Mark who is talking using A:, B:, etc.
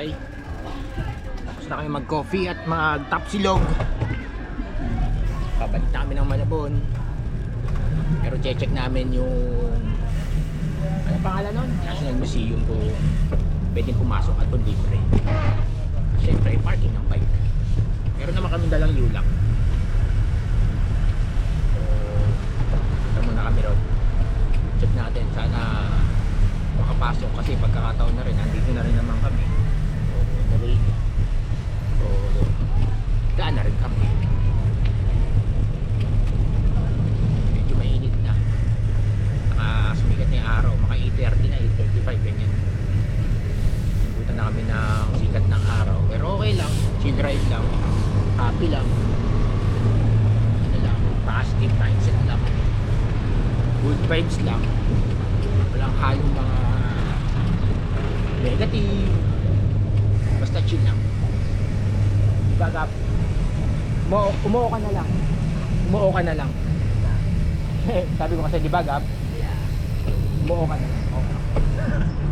A: Okay. Tapos na kami mag-coffee at mag-tapsilog. Pabalik na kami ng Malabon. Pero check namin yung ano pangalan nun? National Museum po. Pwedeng pumasok at kung libre. Siyempre parking ng bike. Meron naman kami dalang ulak. So, punta muna kami ron. Check natin sana makapasok kasi pagkakataon na rin andito na rin naman kami. So, dali. So, daan na rin kami. Medyo mainit na. Sumikat na yung araw. Maka 8:30 na, 8:35 ganyan. Punta na kami ng sikat ng araw. Pero okay lang. Chill ride lang. Happy lang. Ano lang. Positive mindset lang. Good vibes lang. Walang halong mga negative. Basta chill lang. Diba Gap? Umuo ka na lang. Umuo ka na lang. Sabi ko kasi diba Gap? Umuo ka na lang. Okay.